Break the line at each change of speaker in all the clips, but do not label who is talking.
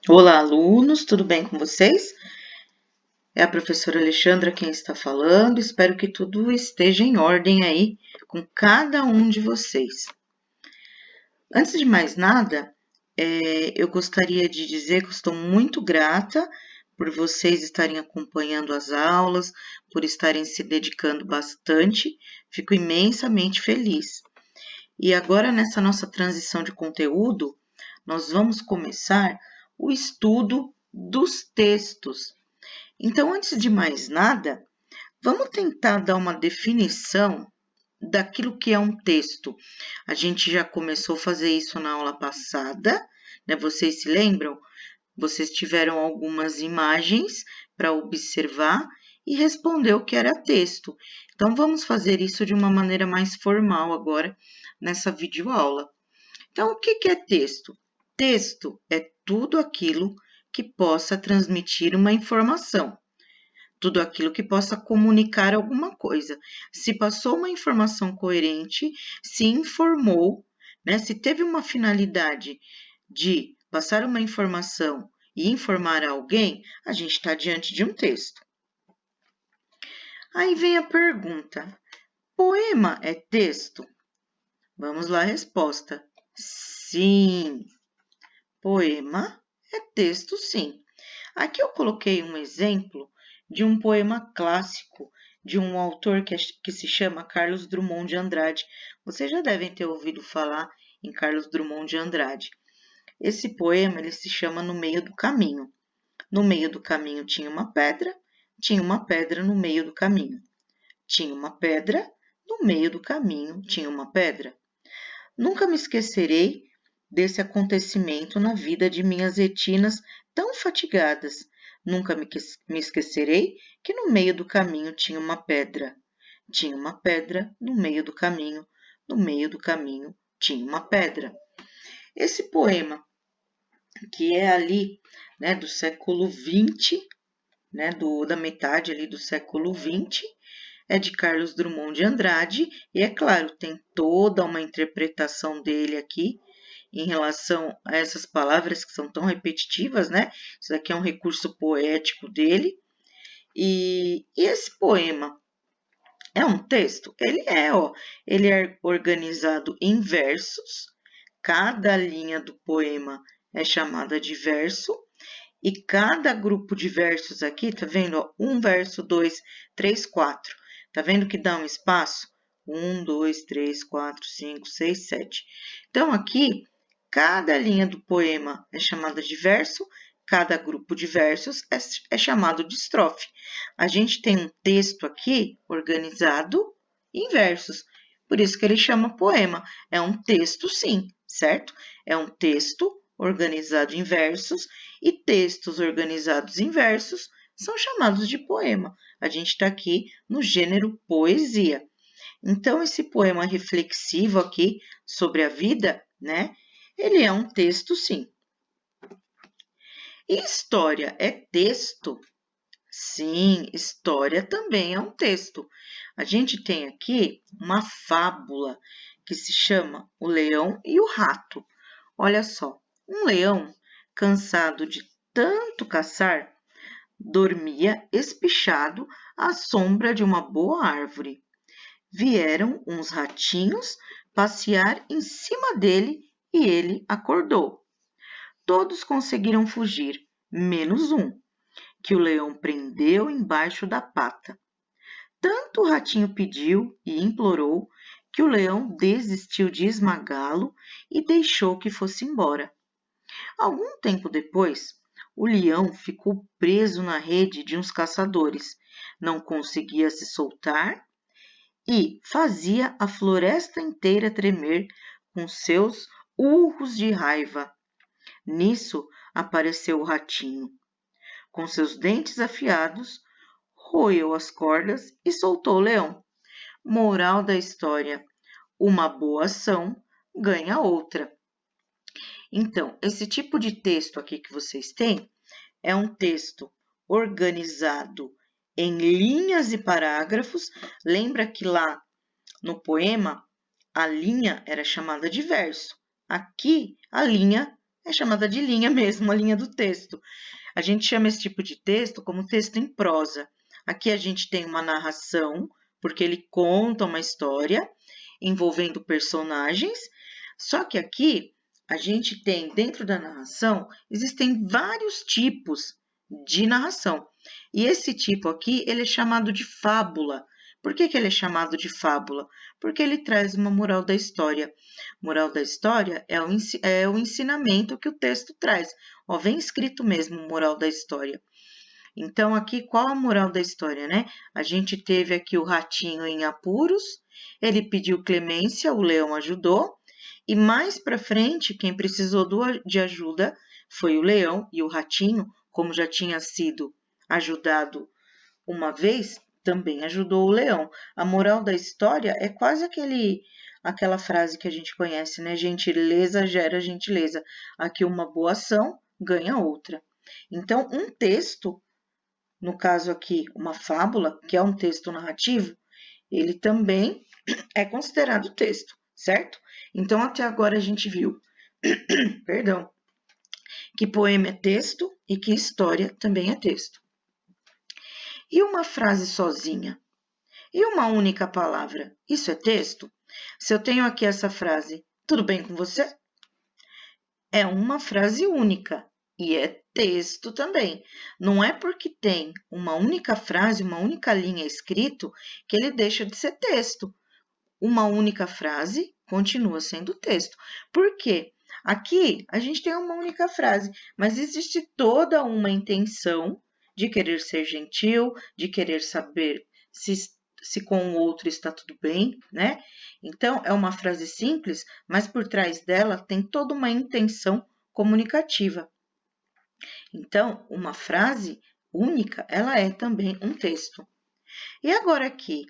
Olá, alunos, tudo bem com vocês? É a professora Alexandra quem está falando. Espero que tudo esteja em ordem aí com cada um de vocês. Antes de mais nada, eu gostaria de dizer que estou muito grata por vocês estarem acompanhando as aulas, por estarem se dedicando bastante. Fico imensamente feliz. E agora, nessa nossa transição de conteúdo, nós vamos começar o estudo dos textos. Então, antes de mais nada, vamos tentar dar uma definição daquilo que é um texto. A gente já começou a fazer isso na aula passada, né? Vocês se lembram? Vocês tiveram algumas imagens para observar e responder o que era texto. Então, vamos fazer isso de uma maneira mais formal agora, nessa videoaula. Então, o que é texto? Texto é tudo aquilo que possa transmitir uma informação, tudo aquilo que possa comunicar alguma coisa. Se passou uma informação coerente, se informou, né? Se teve uma finalidade de passar uma informação e informar alguém, a gente está diante de um texto. Aí vem a pergunta: poema é texto? Vamos lá a resposta. Sim, poema é texto, sim. Aqui eu coloquei um exemplo de um poema clássico de um autor que se chama Carlos Drummond de Andrade. Vocês já devem ter ouvido falar em Carlos Drummond de Andrade. Esse poema ele se chama No Meio do Caminho. No meio do caminho tinha uma pedra no meio do caminho. Tinha uma pedra, no meio do caminho tinha uma pedra. Nunca me esquecerei desse acontecimento na vida de minhas retinas tão fatigadas. Nunca me esquecerei que no meio do caminho tinha uma pedra. Tinha uma pedra no meio do caminho. No meio do caminho tinha uma pedra. Esse poema, que é ali, né, do século XX, né, da metade ali do século XX, é de Carlos Drummond de Andrade, e é claro, tem toda uma interpretação dele aqui, em relação a essas palavras que são tão repetitivas, né? Isso aqui é um recurso poético dele. E esse poema é um texto? Ele é organizado em versos. Cada linha do poema é chamada de verso. E cada grupo de versos aqui, tá vendo? Ó, um verso, dois, três, quatro. Tá vendo que dá um espaço? 1, 2, 3, 4, 5, 6, 7. Então, aqui, cada linha do poema é chamada de verso, cada grupo de versos é chamado de estrofe. A gente tem um texto aqui organizado em versos, por isso que ele chama poema. É um texto, sim, certo? É um texto organizado em versos e textos organizados em versos são chamados de poema. A gente está aqui no gênero poesia. Então, esse poema reflexivo aqui sobre a vida, né? Ele é um texto, sim. E história é texto? Sim, história também é um texto. A gente tem aqui uma fábula que se chama O Leão e o Rato. Olha só, um leão, cansado de tanto caçar, dormia espichado à sombra de uma boa árvore. Vieram uns ratinhos passear em cima dele e ele acordou. Todos conseguiram fugir, menos um, que o leão prendeu embaixo da pata. Tanto o ratinho pediu e implorou que o leão desistiu de esmagá-lo e deixou que fosse embora. Algum tempo depois, o leão ficou preso na rede de uns caçadores, não conseguia se soltar e fazia a floresta inteira tremer com seus urros de raiva. Nisso apareceu o ratinho. Com seus dentes afiados, roeu as cordas e soltou o leão. Moral da história: uma boa ação ganha outra. Então, esse tipo de texto aqui que vocês têm é um texto organizado em linhas e parágrafos. Lembra que lá no poema a linha era chamada de verso. Aqui a linha é chamada de linha mesmo, a linha do texto. A gente chama esse tipo de texto como texto em prosa. Aqui a gente tem uma narração, porque ele conta uma história envolvendo personagens, só que aqui a gente tem, dentro da narração, existem vários tipos de narração. E esse tipo aqui, ele é chamado de fábula. Por que ele é chamado de fábula? Porque ele traz uma moral da história. Moral da história é o ensinamento que o texto traz. Ó, vem escrito mesmo, moral da história. Então, aqui, qual a moral da história, né? A gente teve aqui o ratinho em apuros, ele pediu clemência, o leão ajudou, e mais para frente, quem precisou de ajuda foi o leão, e o ratinho, como já tinha sido ajudado uma vez, também ajudou o leão. A moral da história é quase aquela frase que a gente conhece, né? Gentileza gera gentileza. Aqui uma boa ação ganha outra. Então, um texto, no caso aqui, uma fábula, que é um texto narrativo, ele também é considerado texto, certo? Então, até agora a gente viu, perdão, que poema é texto e que história também é texto. E uma frase sozinha? E uma única palavra? Isso é texto? Se eu tenho aqui essa frase, tudo bem com você? É uma frase única e é texto também. Não é porque tem uma única frase, uma única linha escrito, que ele deixa de ser texto. Uma única frase continua sendo texto. Por quê? Aqui a gente tem uma única frase, mas existe toda uma intenção de querer ser gentil, de querer saber se com o outro está tudo bem, né? Então, é uma frase simples, mas por trás dela tem toda uma intenção comunicativa. Então, uma frase única, ela é também um texto. E agora aqui,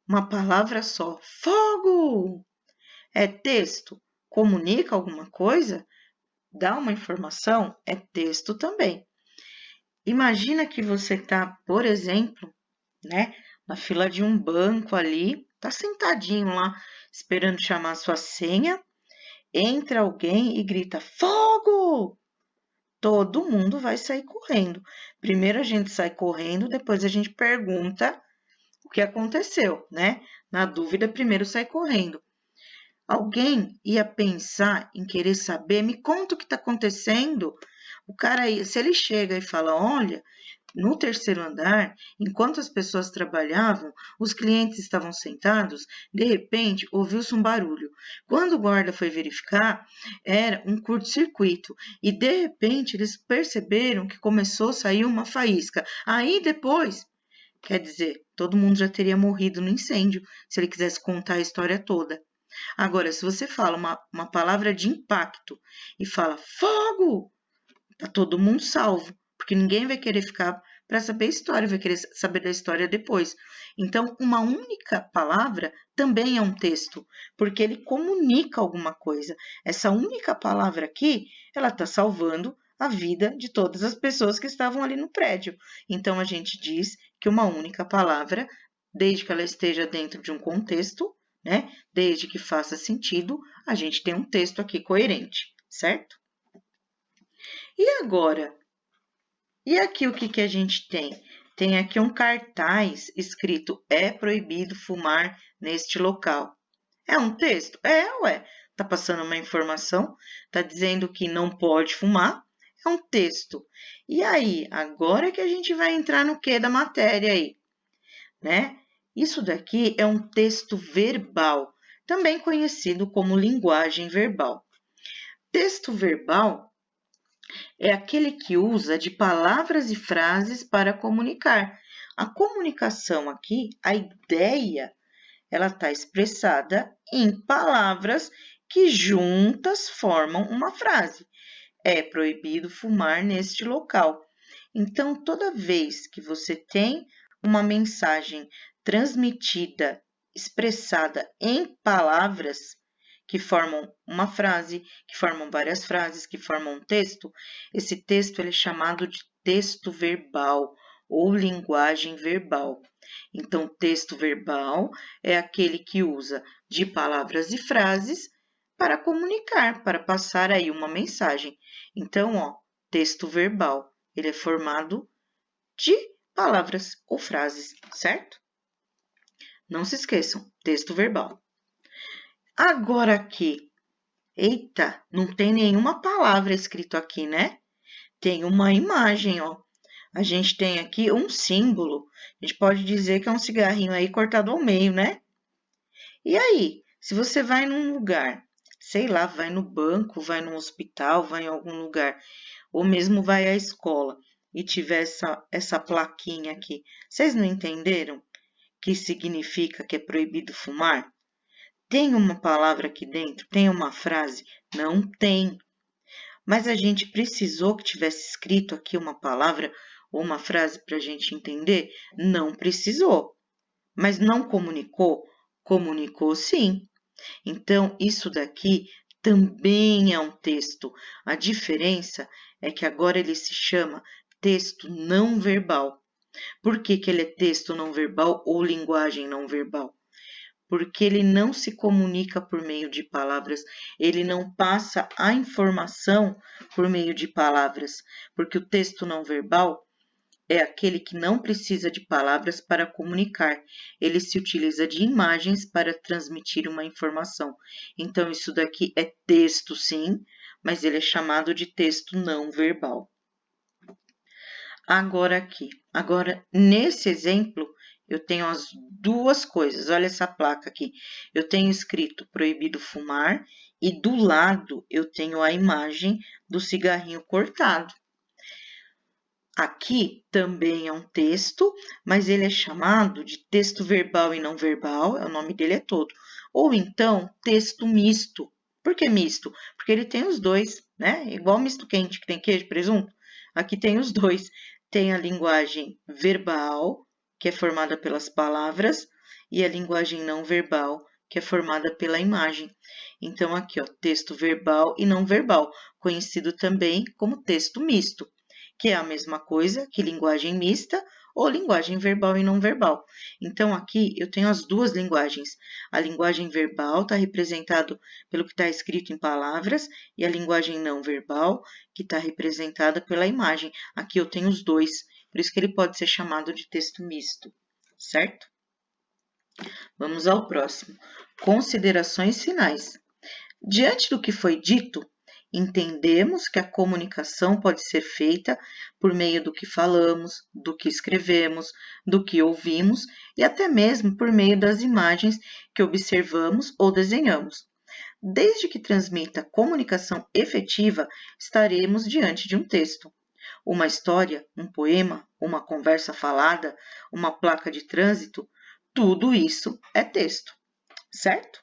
uma palavra só, fogo! É texto? Comunica alguma coisa? Dá uma informação? É texto também. Imagina que você está, por exemplo, né, na fila de um banco ali, está sentadinho lá, esperando chamar a sua senha, entra alguém e grita, fogo! Todo mundo vai sair correndo. Primeiro a gente sai correndo, depois a gente pergunta o que aconteceu, né? Na dúvida, primeiro sai correndo. Alguém ia pensar em querer saber, me conta o que está acontecendo. O cara, se ele chega e fala, olha, no terceiro andar, enquanto as pessoas trabalhavam, os clientes estavam sentados, de repente ouviu-se um barulho. Quando o guarda foi verificar, era um curto-circuito e de repente eles perceberam que começou a sair uma faísca. Aí depois, quer dizer, todo mundo já teria morrido no incêndio se ele quisesse contar a história toda. Agora, se você fala uma palavra de impacto e fala fogo, tá todo mundo salvo, porque ninguém vai querer ficar para saber a história, vai querer saber da história depois. Então, uma única palavra também é um texto, porque ele comunica alguma coisa. Essa única palavra aqui, ela está salvando a vida de todas as pessoas que estavam ali no prédio. Então, a gente diz que uma única palavra, desde que ela esteja dentro de um contexto, né? Desde que faça sentido, a gente tem um texto aqui coerente, certo? E agora? E aqui o que a gente tem? Tem aqui um cartaz escrito é proibido fumar neste local. É um texto? É, ué. Tá passando uma informação, tá dizendo que não pode fumar. É um texto. E aí, agora que a gente vai entrar no que da matéria aí, né? Isso daqui é um texto verbal, também conhecido como linguagem verbal. Texto verbal é aquele que usa de palavras e frases para comunicar. A comunicação aqui, a ideia, ela está expressada em palavras que juntas formam uma frase. É proibido fumar neste local. Então, toda vez que você tem uma mensagem transmitida, expressada em palavras que formam uma frase, que formam várias frases, que formam um texto, esse texto ele é chamado de texto verbal ou linguagem verbal. Então, texto verbal é aquele que usa de palavras e frases para comunicar, para passar aí uma mensagem. Então, ó, texto verbal, ele é formado de palavras ou frases, certo? Não se esqueçam, texto verbal. Agora aqui, eita, não tem nenhuma palavra escrito aqui, né? Tem uma imagem, ó. A gente tem aqui um símbolo. A gente pode dizer que é um cigarrinho aí cortado ao meio, né? E aí, se você vai num lugar, sei lá, vai no banco, vai no hospital, vai em algum lugar, ou mesmo vai à escola e tiver essa plaquinha aqui, vocês não entenderam que significa que é proibido fumar? Tem uma palavra aqui dentro? Tem uma frase? Não tem. Mas a gente precisou que tivesse escrito aqui uma palavra ou uma frase para a gente entender? Não precisou. Mas não comunicou? Comunicou sim. Então, isso daqui também é um texto. A diferença é que agora ele se chama texto não verbal. Por que ele é texto não verbal ou linguagem não verbal? Porque ele não se comunica por meio de palavras, ele não passa a informação por meio de palavras, porque o texto não verbal é aquele que não precisa de palavras para comunicar, ele se utiliza de imagens para transmitir uma informação. Então, isso daqui é texto, sim, mas ele é chamado de texto não verbal. Agora, nesse exemplo, eu tenho as duas coisas. Olha essa placa aqui. Eu tenho escrito proibido fumar e do lado eu tenho a imagem do cigarrinho cortado. Aqui também é um texto, mas ele é chamado de texto verbal e não verbal, o nome dele é todo. Ou então, texto misto. Por que misto? Porque ele tem os dois, né? Igual misto quente, que tem queijo e presunto. Aqui tem os dois. Tem a linguagem verbal, que é formada pelas palavras, e a linguagem não verbal, que é formada pela imagem. Então, aqui, ó, texto verbal e não verbal, conhecido também como texto misto, que é a mesma coisa que linguagem mista ou linguagem verbal e não verbal. Então, aqui eu tenho as duas linguagens. A linguagem verbal está representada pelo que está escrito em palavras e a linguagem não verbal, que está representada pela imagem. Aqui eu tenho os dois, por isso que ele pode ser chamado de texto misto, certo? Vamos ao próximo. Considerações finais. Diante do que foi dito, entendemos que a comunicação pode ser feita por meio do que falamos, do que escrevemos, do que ouvimos e até mesmo por meio das imagens que observamos ou desenhamos. Desde que transmita comunicação efetiva, estaremos diante de um texto. Uma história, um poema, uma conversa falada, uma placa de trânsito, tudo isso é texto, certo?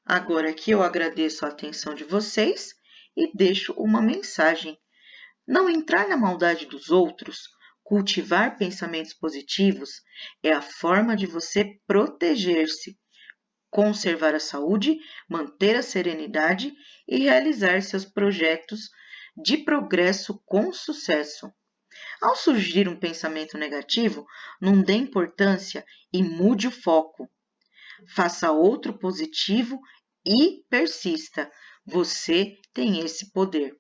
Agora aqui eu agradeço a atenção de vocês e deixo uma mensagem. Não entrar na maldade dos outros, cultivar pensamentos positivos é a forma de você proteger-se, conservar a saúde, manter a serenidade e realizar seus projetos de progresso com sucesso. Ao surgir um pensamento negativo, não dê importância e mude o foco. Faça outro positivo e persista. Você tem esse poder.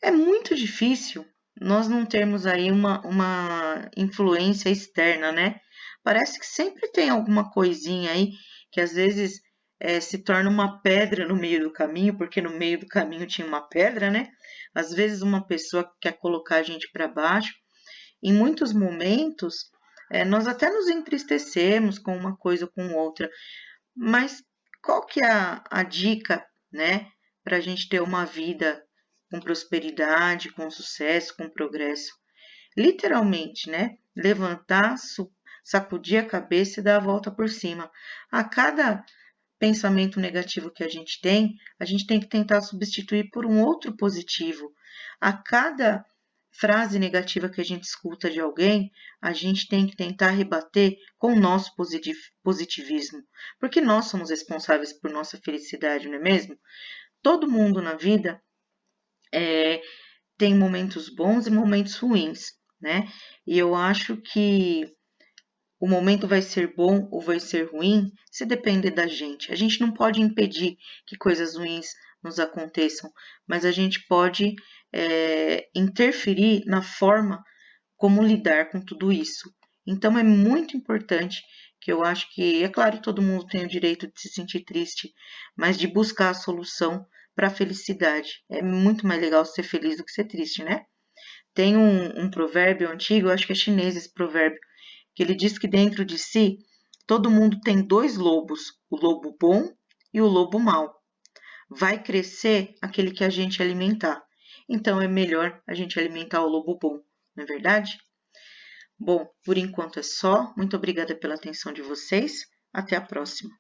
É muito difícil nós não termos aí uma influência externa, né? Parece que sempre tem alguma coisinha aí que às vezes se torna uma pedra no meio do caminho, porque no meio do caminho tinha uma pedra, né? Às vezes uma pessoa quer colocar a gente para baixo. Em muitos momentos, nós até nos entristecemos com uma coisa ou com outra, mas qual que é a dica, né, para a gente ter uma vida com prosperidade, com sucesso, com progresso? Literalmente, né? Levantar, sacudir a cabeça e dar a volta por cima. A cada pensamento negativo que a gente tem que tentar substituir por um outro positivo. A cada frase negativa que a gente escuta de alguém, a gente tem que tentar rebater com o nosso positivismo, porque nós somos responsáveis por nossa felicidade, não é mesmo? Todo mundo na vida tem momentos bons e momentos ruins, né? E eu acho que o momento vai ser bom ou vai ser ruim, se depender da gente. A gente não pode impedir que coisas ruins nos aconteçam, mas a gente pode interferir na forma como lidar com tudo isso. Então, é muito importante que eu acho que, é claro, todo mundo tem o direito de se sentir triste, mas de buscar a solução para a felicidade. É muito mais legal ser feliz do que ser triste, né? Tem um provérbio antigo, eu acho que é chinês esse provérbio, que ele diz que dentro de si todo mundo tem dois lobos, o lobo bom e o lobo mau. Vai crescer aquele que a gente alimentar. Então é melhor a gente alimentar o lobo bom, não é verdade? Bom, por enquanto é só. Muito obrigada pela atenção de vocês. Até a próxima.